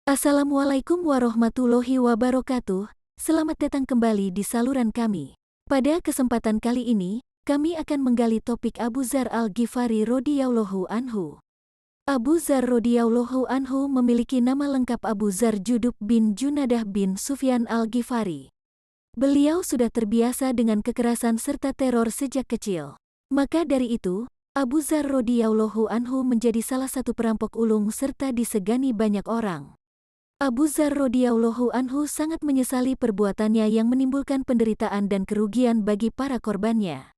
Assalamualaikum warahmatullahi wabarakatuh. Selamat datang kembali di saluran kami. Pada kesempatan kali ini, kami akan menggali topik Abu Dzar Al-Ghifari radhiyallahu anhu. Abu Dzar radhiyallahu anhu memiliki nama lengkap Abu Dzar Judub bin Junadah bin Sufyan Al-Ghifari. Beliau sudah terbiasa dengan kekerasan serta teror sejak kecil. Maka dari itu, Abu Dzar radhiyallahu anhu menjadi salah satu perampok ulung serta disegani banyak orang. Abu Dzar radhiyallahu anhu sangat menyesali perbuatannya yang menimbulkan penderitaan dan kerugian bagi para korbannya.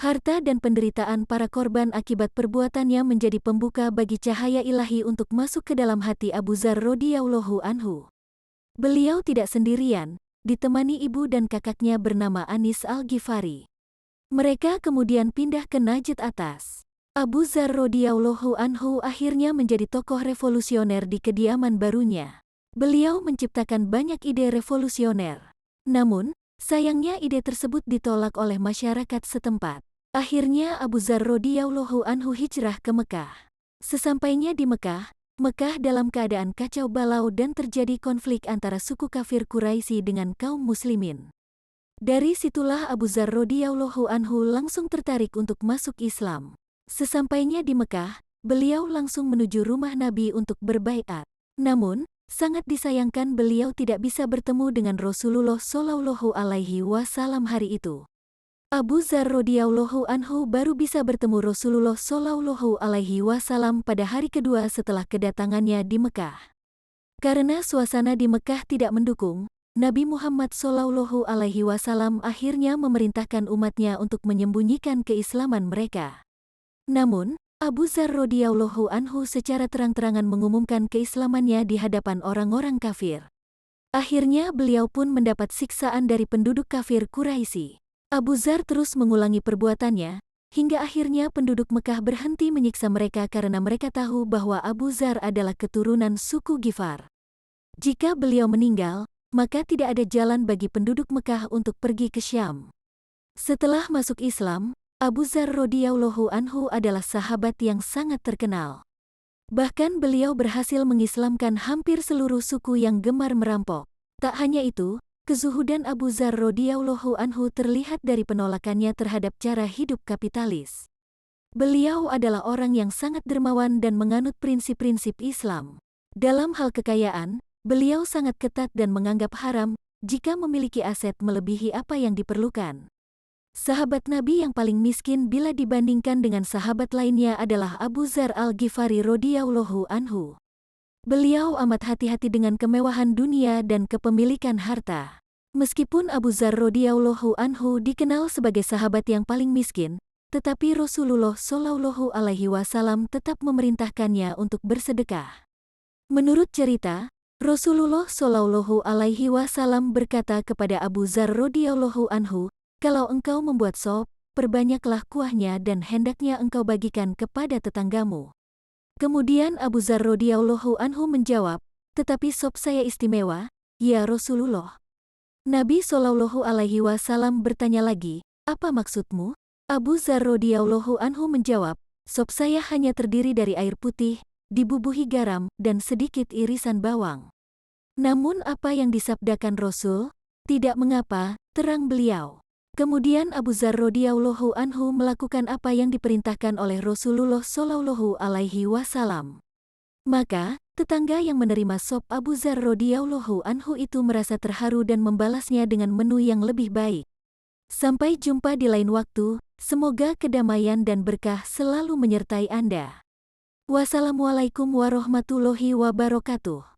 Harta dan penderitaan para korban akibat perbuatannya menjadi pembuka bagi cahaya ilahi untuk masuk ke dalam hati Abu Dzar radhiyallahu anhu. Beliau tidak sendirian, ditemani ibu dan kakaknya bernama Anis Al-Ghifari. Mereka kemudian pindah ke Najd atas. Abu Dzar radhiyallahu anhu akhirnya menjadi tokoh revolusioner di kediaman barunya. Beliau menciptakan banyak ide revolusioner. Namun, sayangnya ide tersebut ditolak oleh masyarakat setempat. Akhirnya Abu Dzar radhiyallahu anhu hijrah ke Mekah. Sesampainya di Mekah dalam keadaan kacau balau dan terjadi konflik antara suku kafir Quraisy dengan kaum muslimin. Dari situlah Abu Dzar radhiyallahu anhu langsung tertarik untuk masuk Islam. Sesampainya di Mekah, beliau langsung menuju rumah Nabi untuk berbaiat. Namun, sangat disayangkan beliau tidak bisa bertemu dengan Rasulullah Shallallahu Alaihi Wasallam hari itu. Abu Dzar radhiyallahu anhu baru bisa bertemu Rasulullah Shallallahu Alaihi Wasallam pada hari kedua setelah kedatangannya di Mekah. Karena suasana di Mekah tidak mendukung, Nabi Muhammad Shallallahu Alaihi Wasallam akhirnya memerintahkan umatnya untuk menyembunyikan keislaman mereka. Namun, Abu Dzar radhiyallahu anhu secara terang-terangan mengumumkan keislamannya di hadapan orang-orang kafir. Akhirnya beliau pun mendapat siksaan dari penduduk kafir Quraisy. Abu Dzar terus mengulangi perbuatannya, hingga akhirnya penduduk Mekah berhenti menyiksa mereka karena mereka tahu bahwa Abu Dzar adalah keturunan suku Ghifar. Jika beliau meninggal, maka tidak ada jalan bagi penduduk Mekah untuk pergi ke Syam. Setelah masuk Islam, Abu Dzar radhiyallahu anhu adalah sahabat yang sangat terkenal. Bahkan beliau berhasil mengislamkan hampir seluruh suku yang gemar merampok. Tak hanya itu, kezuhudan Abu Dzar radhiyallahu anhu terlihat dari penolakannya terhadap cara hidup kapitalis. Beliau adalah orang yang sangat dermawan dan menganut prinsip-prinsip Islam. Dalam hal kekayaan, beliau sangat ketat dan menganggap haram jika memiliki aset melebihi apa yang diperlukan. Sahabat Nabi yang paling miskin bila dibandingkan dengan sahabat lainnya adalah Abu Dzar Al-Ghifari radhiyallahu anhu. Beliau amat hati-hati dengan kemewahan dunia dan kepemilikan harta. Meskipun Abu Dzar radhiyallahu anhu dikenal sebagai sahabat yang paling miskin, tetapi Rasulullah Shallallahu Alaihi Wasallam tetap memerintahkannya untuk bersedekah. Menurut cerita, Rasulullah Shallallahu Alaihi Wasallam berkata kepada Abu Dzar radhiyallahu anhu, "Kalau engkau membuat sop, perbanyaklah kuahnya dan hendaknya engkau bagikan kepada tetanggamu." Kemudian Abu Dzar radhiyallahu anhu menjawab, "Tetapi sop saya istimewa, ya Rasulullah." Nabi Shallallahu Alaihi Wasallam bertanya lagi, "Apa maksudmu?" Abu Dzar radhiyallahu anhu menjawab, "Sop saya hanya terdiri dari air putih, dibubuhi garam, dan sedikit irisan bawang." Namun apa yang disabdakan Rasul? "Tidak mengapa," terang beliau. Kemudian Abu Dzar radhiyallahu anhu melakukan apa yang diperintahkan oleh Rasulullah Shallallahu Alaihi Wasallam. Maka, tetangga yang menerima sop Abu Dzar radhiyallahu anhu itu merasa terharu dan membalasnya dengan menu yang lebih baik. Sampai jumpa di lain waktu, semoga kedamaian dan berkah selalu menyertai Anda. Wassalamualaikum warahmatullahi wabarakatuh.